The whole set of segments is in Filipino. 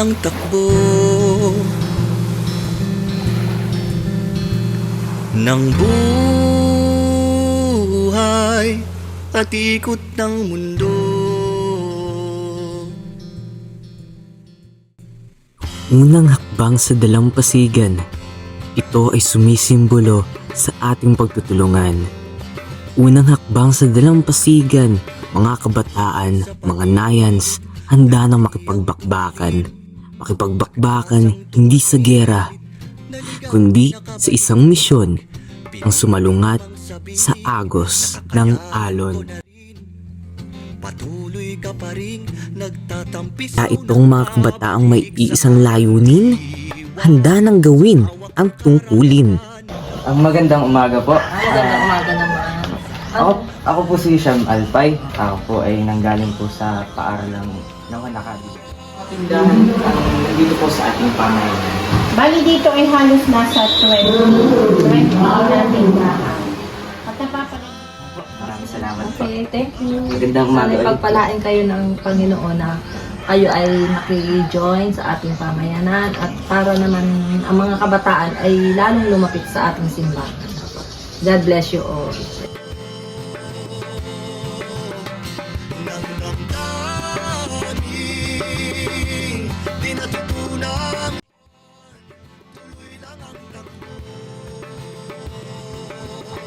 ang takbo ng buhay at ikot ng mundo. Unang hakbang sa dalampasigan. Ito ay sumisimbolo sa ating pagtutulungan. Unang hakbang sa dalampasigan, mga kabataan, mga nayans, handa nang makipagbakbakan. Makipagbakbakan hindi sa gera, kundi sa isang misyon ang sumalungat sa agos ng alon. Patuloy ka pa ring nagtatampi Sa itong mga kabataang may iisang layunin, handa nang gawin ang tungkulin. Magandang umaga po. Magandang umaga naman. Ako po si Sham Alpay. Ako po ay nanggaling po sa paaralang Nawanakadi. Tindahan nandito po sa ating pamayanan. Bali dito ay halos nasa 20 na tindahan. At napapalagay. Maraming salamat po. Okay, thank you. Magandang umaga Sana ulit. pagpalain kayo ng Panginoon na kayo ay maki-join sa ating pamayanan at para naman ang mga kabataan ay lalong lumapit sa ating simbahan. God bless you all.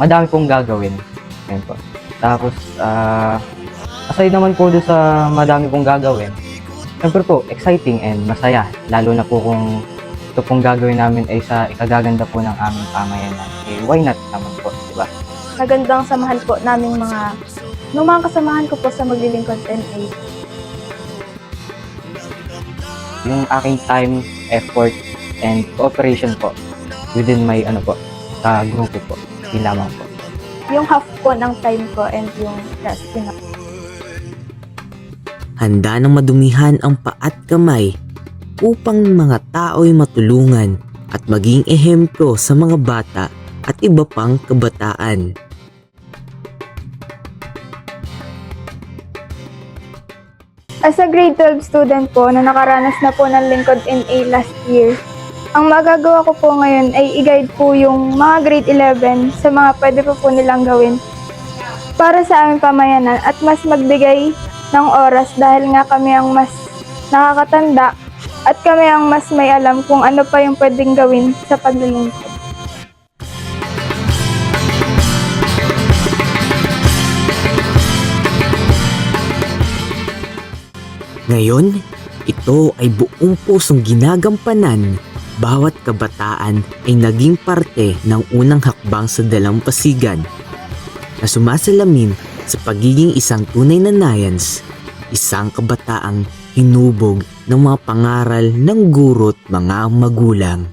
Madami pong gagawin. Ayun po. Tapos, aside naman po doon sa madami pong gagawin, siyempre po, exciting and masaya. Lalo na po kung ito pong gagawin namin ay sa ikagaganda po ng aming pamayanan. Eh, why not naman po, di ba? Magandang samahan po naming nung mga kasamahan ko po sa Maglilingkod NA. Yung aking time, effort, and cooperation po within my sa grupo po. Yun lamang po. Yung half po ng time ko and yung rest yun na. Handa nang madumihan ang paat kamay upang mga tao'y matulungan at maging ehemplo sa mga bata at iba pang kabataan. As a grade 12 student po na nakaranas na po ng Lingkod NA last year, ang magagawa ko po ngayon ay i-guide po yung mga grade 11 sa mga pwede po nilang gawin para sa aming pamayanan at mas magbigay ng oras dahil nga kami ang mas nakakatanda at kami ang mas may alam kung ano pa yung pwedeng gawin sa paglilingkod. Ngayon, ito ay buong pusong ginagampanan. Bawat kabataan ay naging parte ng unang hakbang sa dalampasigan na sumasalamin sa pagiging isang tunay na nayans, isang kabataang hinubog ng mga pangaral ng guro't mga magulang.